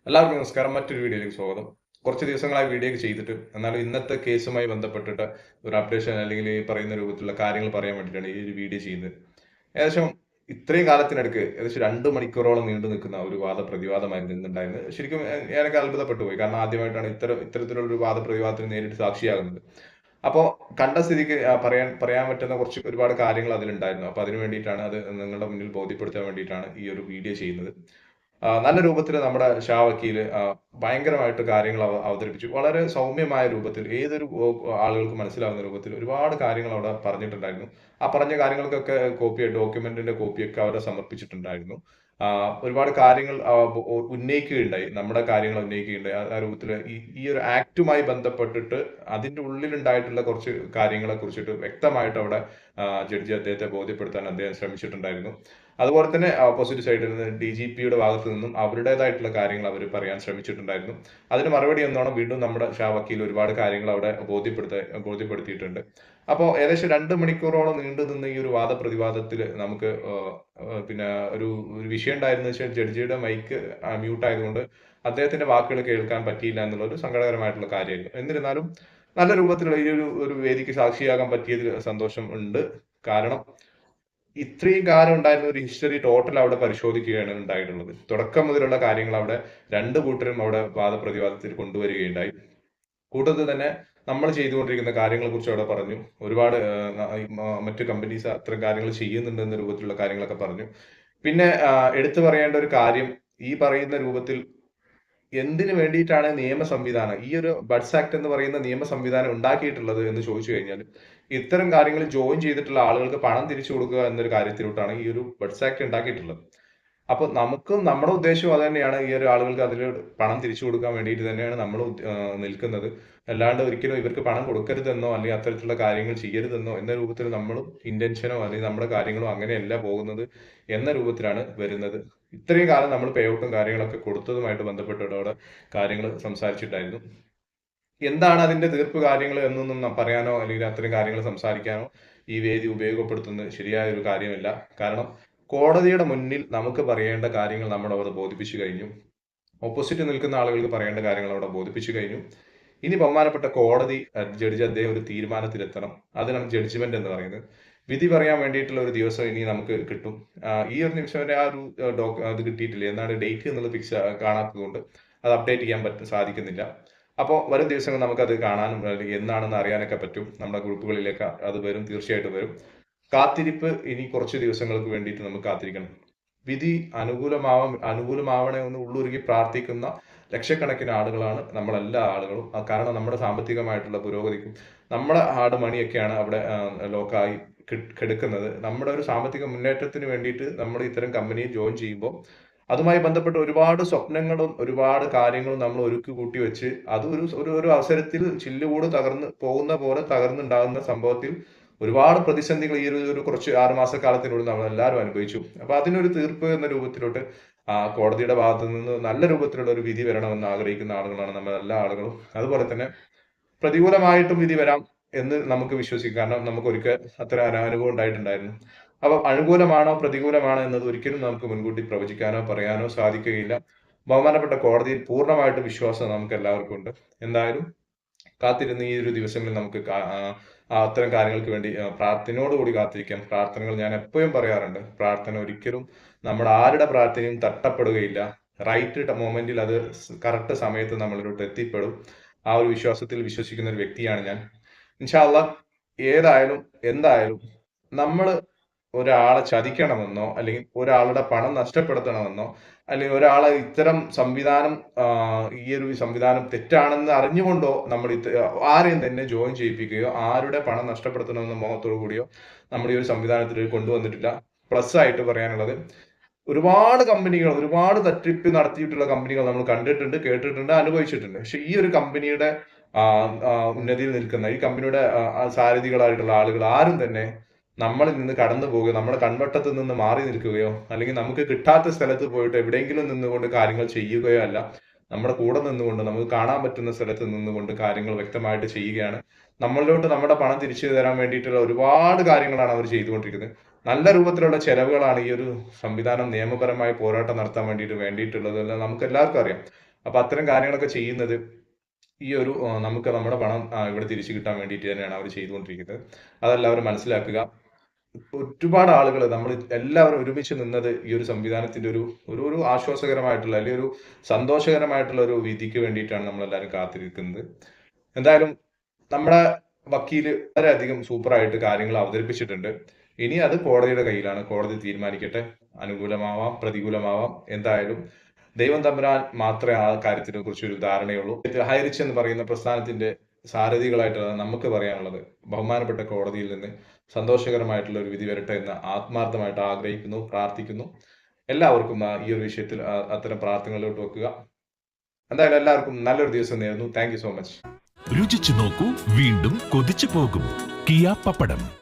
എല്ലാവർക്കും നമസ്കാരം. മറ്റൊരു വീഡിയോയിലേക്ക് സ്വാഗതം. കുറച്ച് ദിവസങ്ങളായി വീഡിയോ ഒക്കെ ചെയ്തിട്ട്, എന്നാലും ഇന്നത്തെ കേസുമായി ബന്ധപ്പെട്ടിട്ട് ഒരു അപ്ഡേഷൻ അല്ലെങ്കിൽ ഈ പറയുന്ന രൂപത്തിലുള്ള കാര്യങ്ങൾ പറയാൻ വേണ്ടിയിട്ടാണ് ഈ ഒരു വീഡിയോ ചെയ്യുന്നത്. ഏകദേശം ഇത്രയും കാലത്തിനടുക്ക് ഏകദേശം 2 മണിക്കൂറോളം നീണ്ടു നിൽക്കുന്ന ഒരു വാദപ്രതിവാദമായിരുന്നു ഇന്നുണ്ടായിരുന്നത്. ശരിക്കും ഞാനൊക്കെ അത്ഭുതപ്പെട്ടു പോയി. കാരണം ആദ്യമായിട്ടാണ് ഇത്തരത്തിലുള്ള ഒരു വാദപ്രതിവാദത്തിന് നേരിട്ട് സാക്ഷിയാകുന്നത്. അപ്പോൾ കണ്ട സ്ഥിതിക്ക് പറയാൻ പറയാൻ പറ്റുന്ന ഒരുപാട് കാര്യങ്ങൾ അതിലുണ്ടായിരുന്നു. അപ്പോൾ അതിന് വേണ്ടിയിട്ടാണ് അത് നിങ്ങളുടെ മുന്നിൽ ബോധ്യപ്പെടുത്താൻ വേണ്ടിയിട്ടാണ് ഈ ഒരു വീഡിയോ ചെയ്യുന്നത്. നല്ല രൂപത്തിൽ നമ്മുടെ വക്കീല് ഭയങ്കരമായിട്ട് കാര്യങ്ങൾ അവതരിപ്പിച്ചു. വളരെ സൗമ്യമായ രൂപത്തിൽ ഏതൊരു ആളുകൾക്ക് മനസ്സിലാവുന്ന രൂപത്തിൽ ഒരുപാട് കാര്യങ്ങൾ അവിടെ പറഞ്ഞിട്ടുണ്ടായിരുന്നു. ആ പറഞ്ഞ കാര്യങ്ങൾക്കൊക്കെ ഡോക്യുമെന്റിന്റെ കോപ്പിയൊക്കെ അവിടെ സമർപ്പിച്ചിട്ടുണ്ടായിരുന്നു. ഒരുപാട് കാര്യങ്ങൾ ഉന്നയിക്കുകയുണ്ടായി. നമ്മുടെ കാര്യങ്ങൾ ഉന്നയിക്കുകയുണ്ടായി. ആ രൂപത്തില് ഈ ഒരു ആക്റ്റുമായി ബന്ധപ്പെട്ടിട്ട് അതിന്റെ ഉള്ളിലുണ്ടായിട്ടുള്ള കുറച്ച് കാര്യങ്ങളെ കുറിച്ചിട്ട് വ്യക്തമായിട്ട് അവിടെ ജഡ്ജി അദ്ദേഹത്തെ ബോധ്യപ്പെടുത്താൻ അദ്ദേഹം ശ്രമിച്ചിട്ടുണ്ടായിരുന്നു. അതുപോലെ തന്നെ ഓപ്പോസിറ്റ് സൈഡിൽ നിന്ന് DGPയുടെ ഭാഗത്ത് നിന്നും അവരുടേതായിട്ടുള്ള കാര്യങ്ങൾ അവർ പറയാൻ ശ്രമിച്ചിട്ടുണ്ടായിരുന്നു. അതിന് മറുപടി എന്നോണം വീണ്ടും നമ്മുടെ വക്കീൽ ഒരുപാട് കാര്യങ്ങൾ അവിടെ ബോധ്യപ്പെടുത്തിയിട്ടുണ്ട്. അപ്പോൾ ഏകദേശം 2 മണിക്കൂറോളം നീണ്ടു നിന്ന ഈ ഒരു വാദപ്രതിവാദത്തിൽ നമുക്ക് പിന്നെ ഒരു ഒരു വിഷയം ഉണ്ടായിരുന്നത് വെച്ചാൽ ജഡ്ജിയുടെ മൈക്ക് മ്യൂട്ട് ആയതുകൊണ്ട് അദ്ദേഹത്തിന്റെ വാക്കുകൾ കേൾക്കാൻ പറ്റിയില്ല എന്നുള്ള ഒരു സങ്കടകരമായിട്ടുള്ള കാര്യമായിരുന്നു. എന്നിരുന്നാലും നല്ല രൂപത്തിലുള്ള ഈ ഒരു വേദിക്ക് സാക്ഷിയാകാൻ പറ്റിയതിൽ സന്തോഷം ഉണ്ട്. കാരണം ഇത്രയും കാലം ഉണ്ടായിരുന്ന ഒരു ഹിസ്റ്ററി ടോട്ടൽ അവിടെ പരിശോധിക്കുകയാണ് ഉണ്ടായിട്ടുള്ളത്. തുടക്കം മുതലുള്ള കാര്യങ്ങൾ അവിടെ രണ്ട് കൂട്ടരും അവിടെ വാദപ്രതിവാദത്തിൽ കൊണ്ടുവരികയുണ്ടായി. കൂട്ടത്തിൽ തന്നെ നമ്മൾ ചെയ്തുകൊണ്ടിരിക്കുന്ന കാര്യങ്ങളെ കുറിച്ച് അവിടെ പറഞ്ഞു. ഒരുപാട് മറ്റു കമ്പനീസ് അത്തരം കാര്യങ്ങൾ ചെയ്യുന്നുണ്ട് എന്ന രൂപത്തിലുള്ള കാര്യങ്ങളൊക്കെ പറഞ്ഞു. പിന്നെ എടുത്തു പറയേണ്ട ഒരു കാര്യം, ഈ പറയുന്ന രൂപത്തിൽ എന്തിനു വേണ്ടിയിട്ടാണ് നിയമ സംവിധാനം, ഈ ഒരു ബഡ്സ് ആക്ട് എന്ന് പറയുന്ന നിയമ സംവിധാനം ഉണ്ടാക്കിയിട്ടുള്ളത് എന്ന് ചോദിച്ചു കഴിഞ്ഞാൽ, ഇത്തരം കാര്യങ്ങളിൽ ജോയിൻ ചെയ്തിട്ടുള്ള ആളുകൾക്ക് പണം തിരിച്ചു കൊടുക്കുക എന്നൊരു കാര്യത്തിലോട്ടാണ് ഈ ഒരു ബഡ്സ് ആക്ട് ഉണ്ടാക്കിയിട്ടുള്ളത്. അപ്പൊ നമുക്കും നമ്മുടെ ഉദ്ദേശവും അത് തന്നെയാണ്. ഈ ഒരു ആളുകൾക്ക് അതിൽ പണം തിരിച്ചു കൊടുക്കാൻ വേണ്ടിയിട്ട് തന്നെയാണ് നമ്മൾ നിൽക്കുന്നത്. അല്ലാണ്ട് ഒരിക്കലും ഇവർക്ക് പണം കൊടുക്കരുതെന്നോ അല്ലെങ്കിൽ അത്തരത്തിലുള്ള കാര്യങ്ങൾ ചെയ്യരുതെന്നോ എന്ന രൂപത്തിൽ നമ്മളും ഇന്റൻഷനോ അല്ലെങ്കിൽ നമ്മുടെ കാര്യങ്ങളോ അങ്ങനെയല്ല പോകുന്നത് എന്ന രൂപത്തിലാണ് വരുന്നത്. ഇത്രയും കാലം നമ്മൾ പേ ഔട്ടും കാര്യങ്ങളൊക്കെ കൊടുത്തതുമായിട്ട് ബന്ധപ്പെട്ടിട്ട് അവിടെ കാര്യങ്ങൾ സംസാരിച്ചിട്ടായിരുന്നു. എന്താണ് അതിന്റെ തീർപ്പ് കാര്യങ്ങൾ എന്നൊന്നും പറയാനോ അല്ലെങ്കിൽ അത്തരം കാര്യങ്ങൾ സംസാരിക്കാനോ ഈ വേദി ഉപയോഗപ്പെടുത്തുന്നത് ശരിയായ ഒരു കാര്യമല്ല. കാരണം കോടതിയുടെ മുന്നിൽ നമുക്ക് പറയേണ്ട കാര്യങ്ങൾ നമ്മൾ അവിടെ ബോധിപ്പിച്ചു കഴിഞ്ഞു. ഓപ്പോസിറ്റ് നിൽക്കുന്ന ആളുകൾക്ക് പറയേണ്ട കാര്യങ്ങൾ അവിടെ ബോധിപ്പിച്ചു കഴിഞ്ഞു. ഇനി ബഹുമാനപ്പെട്ട കോടതി ജഡ്ജി അദ്ദേഹം ഒരു തീരുമാനത്തിലെത്തണം. അതിനാണ് ജഡ്ജ്മെന്റ് എന്ന് പറയുന്നത്. വിധി പറയാൻ വേണ്ടിയിട്ടുള്ള ഒരു ദിവസം ഇനി നമുക്ക് കിട്ടും. ഈ ഒരു നിമിഷം വരെ ആ ഒരു അത് കിട്ടിയിട്ടില്ല. എന്നാണ് ഡേറ്റ് എന്നുള്ളത് കാണാത്തത് കൊണ്ട് അത് അപ്ഡേറ്റ് ചെയ്യാൻ സാധിക്കുന്നില്ല. അപ്പോൾ വരും ദിവസങ്ങൾ നമുക്കത് കാണാനും അല്ലെങ്കിൽ എന്നാണെന്ന് അറിയാനൊക്കെ പറ്റും. നമ്മുടെ ഗ്രൂപ്പുകളിലേക്ക് അത് വരും, തീർച്ചയായിട്ടും വരും. കാത്തിരിപ്പ് ഇനി കുറച്ച് ദിവസങ്ങൾക്ക് വേണ്ടിയിട്ട് നമുക്ക് കാത്തിരിക്കണം. വിധി അനുകൂലമാവണേ എന്ന് ഉള്ളുരുകി പ്രാർത്ഥിക്കുന്ന ലക്ഷക്കണക്കിന് ആളുകളാണ് നമ്മളെല്ലാ ആളുകളും. കാരണം നമ്മുടെ സാമ്പത്തികമായിട്ടുള്ള പുരോഗതിക്കും നമ്മുടെ ഹാർഡ് മണിയൊക്കെയാണ് അവിടെ ലോക്കായി കിടക്കുന്നത്. നമ്മുടെ ഒരു സാമ്പത്തിക മുന്നേറ്റത്തിന് വേണ്ടിയിട്ട് നമ്മൾ ഇത്തരം കമ്പനിയിൽ ജോയിൻ ചെയ്യുമ്പോൾ അതുമായി ബന്ധപ്പെട്ട ഒരുപാട് സ്വപ്നങ്ങളും ഒരുപാട് കാര്യങ്ങളും നമ്മൾ ഒരുക്കി കൂട്ടി വെച്ച് അത് ഒരു അവസരത്തിൽ ചില്ലുകൂട് തകർന്ന് പോകുന്ന പോലെ തകർന്നുണ്ടാകുന്ന സംഭവത്തിൽ ഒരുപാട് പ്രതിസന്ധികൾ ഈ ഒരു കുറച്ച് 6 മാസക്കാലത്തിനുള്ളിൽ നമ്മൾ എല്ലാവരും അനുഭവിച്ചു. അപ്പൊ അതിനൊരു തീർപ്പ് എന്ന രൂപത്തിലോട്ട് കോടതിയുടെ ഭാഗത്തു നിന്ന് നല്ല രൂപത്തിലുള്ള ഒരു വിധി വരണമെന്ന് ആഗ്രഹിക്കുന്ന ആളുകളാണ് നമ്മൾ എല്ലാ ആളുകളും. അതുപോലെ തന്നെ പ്രതികൂലമായിട്ടും വിധി വരാം എന്ന് നമുക്ക് വിശ്വസിക്കാം. കാരണം നമുക്ക് ഒരിക്കൽ അത്തരം അനുഭവം ഉണ്ടായിട്ടുണ്ടായിരുന്നു. അപ്പൊ അനുകൂലമാണോ പ്രതികൂലമാണോ എന്നത് ഒരിക്കലും നമുക്ക് മുൻകൂട്ടി പ്രവചിക്കാനോ പറയാനോ സാധിക്കുകയില്ല. ബഹുമാനപ്പെട്ട കോടതിയിൽ പൂർണ്ണമായിട്ട് വിശ്വാസം നമുക്ക് എല്ലാവർക്കും ഉണ്ട്. എന്തായാലും കാത്തിരുന്ന് ഈ ഒരു ദിവസങ്ങളിൽ നമുക്ക് അത്തരം കാര്യങ്ങൾക്ക് വേണ്ടി പ്രാർത്ഥനയോടുകൂടി കാത്തിരിക്കാം. പ്രാർത്ഥനകൾ ഞാൻ എപ്പോഴും പറയാറുണ്ട്. പ്രാർത്ഥന ഒരിക്കലും നമ്മുടെ ആരുടെ പ്രാർത്ഥനയും തട്ടപ്പെടുകയില്ല. റൈറ്റ് മൊമെന്റിൽ അത് കറക്റ്റ് സമയത്ത് നമ്മളിലോട്ട് എത്തിപ്പെടും. ആ ഒരു വിശ്വാസത്തിൽ വിശ്വസിക്കുന്ന ഒരു വ്യക്തിയാണ് ഞാൻ. ഇൻഷാ അള്ളാഹ് ഏതായാലും എന്തായാലും നമ്മൾ ഒരാളെ ചതിക്കണമെന്നോ അല്ലെങ്കിൽ ഒരാളുടെ പണം നഷ്ടപ്പെടുത്തണമെന്നോ അല്ലെങ്കിൽ ഒരാളെ ഇത്തരം സംവിധാനം ഈ ഒരു സംവിധാനം തെറ്റാണെന്ന് അറിഞ്ഞുകൊണ്ടോ നമ്മൾ ആരെയും തന്നെ ജോയിൻ ചെയ്യിപ്പിക്കുകയോ ആരുടെ പണം നഷ്ടപ്പെടുത്തണമെന്ന മോഹത്തോടു കൂടിയോ നമ്മൾ ഈ ഒരു സംവിധാനത്തിൽ കൊണ്ടുവന്നിട്ടില്ല. പ്ലസ് ആയിട്ട് പറയാനുള്ളത്, ഒരുപാട് കമ്പനികൾ ഒരുപാട് തട്ടിപ്പ് നടത്തിയിട്ടുള്ള കമ്പനികൾ നമ്മൾ കണ്ടിട്ടുണ്ട്, കേട്ടിട്ടുണ്ട്, അനുഭവിച്ചിട്ടുണ്ട്. പക്ഷെ ഈ ഒരു കമ്പനിയുടെ ഉന്നതിയിൽ നിൽക്കുന്ന ഈ കമ്പനിയുടെ സാരഥികളായിട്ടുള്ള ആളുകൾ ആരും തന്നെ നമ്മളിൽ നിന്ന് കടന്നു പോവുകയോ നമ്മുടെ കൺവട്ടത്ത് നിന്ന് മാറി നിൽക്കുകയോ അല്ലെങ്കിൽ നമുക്ക് കിട്ടാത്ത സ്ഥലത്ത് പോയിട്ട് എവിടെയെങ്കിലും നിന്നുകൊണ്ട് കാര്യങ്ങൾ ചെയ്യുകയോ അല്ല. നമ്മുടെ കൂടെ നിന്നുകൊണ്ട് നമുക്ക് കാണാൻ പറ്റുന്ന സ്ഥലത്ത് നിന്നുകൊണ്ട് കാര്യങ്ങൾ വ്യക്തമായിട്ട് ചെയ്യുകയാണ്. നമ്മളിലോട്ട് നമ്മുടെ പണം തിരിച്ചു തരാൻ വേണ്ടിയിട്ടുള്ള ഒരുപാട് കാര്യങ്ങളാണ് അവർ ചെയ്തുകൊണ്ടിരിക്കുന്നത്. നല്ല രൂപത്തിലുള്ള ചെലവുകളാണ് ഈ ഒരു സംവിധാനം നിയമപരമായി പോരാട്ടം നടത്താൻ വേണ്ടിയിട്ടുള്ളത് നമുക്ക് എല്ലാവർക്കും അറിയാം. അപ്പൊ അത്തരം കാര്യങ്ങളൊക്കെ ചെയ്യുന്നത് ഈ ഒരു നമുക്ക് നമ്മുടെ പണം ഇവിടെ തിരിച്ചു കിട്ടാൻ വേണ്ടിയിട്ട് തന്നെയാണ് അവർ ചെയ്തുകൊണ്ടിരിക്കുന്നത്. അതെല്ലാവരും മനസ്സിലാക്കുക. ഒരുപാട് ആളുകൾ നമ്മൾ എല്ലാവരും ഒരുമിച്ച് നിന്നത് ഈ ഒരു സംവിധാനത്തിന്റെ ഒരു ഒരു ഒരു ആശ്വാസകരമായിട്ടുള്ള അല്ലെങ്കിൽ ഒരു സന്തോഷകരമായിട്ടുള്ള ഒരു വിധിക്ക് വേണ്ടിയിട്ടാണ് നമ്മളെല്ലാവരും കാത്തിരിക്കുന്നത്. എന്തായാലും നമ്മുടെ വക്കീല് വളരെയധികം സൂപ്പറായിട്ട് കാര്യങ്ങൾ അവതരിപ്പിച്ചിട്ടുണ്ട്. ഇനി അത് കോടതിയുടെ കയ്യിലാണ്. കോടതി തീരുമാനിക്കട്ടെ. അനുകൂലമാവാം, പ്രതികൂലമാവാം. എന്തായാലും ദൈവം തമ്പുരാൻ മാത്രമേ ആ കാര്യത്തിനെ കുറിച്ച് ഒരു ധാരണയുള്ളൂ. ഹൈറിച്ച് എന്ന് പറയുന്ന പ്രസ്ഥാനത്തിന്റെ സാരഥികളായിട്ടുള്ള നമുക്ക് പറയാനുള്ളത്, ബഹുമാനപ്പെട്ട കോടതിയിൽ നിന്ന് സന്തോഷകരമായിട്ടുള്ള ഒരു വിധി വരട്ടെ എന്ന് ആത്മാർത്ഥമായിട്ട് ആഗ്രഹിക്കുന്നു, പ്രാർത്ഥിക്കുന്നു. എല്ലാവർക്കും ഈ ഒരു വിഷയത്തിൽ അത്തരം പ്രാർത്ഥനകളിലോട്ട് വെക്കുക. എന്തായാലും എല്ലാവർക്കും നല്ലൊരു ദിവസം നേരുന്നു. Thank you so much. രുചിച്ചു നോക്കൂ, വീണ്ടും കൊതിച്ചു പോകും. കിയ പപ്പടം.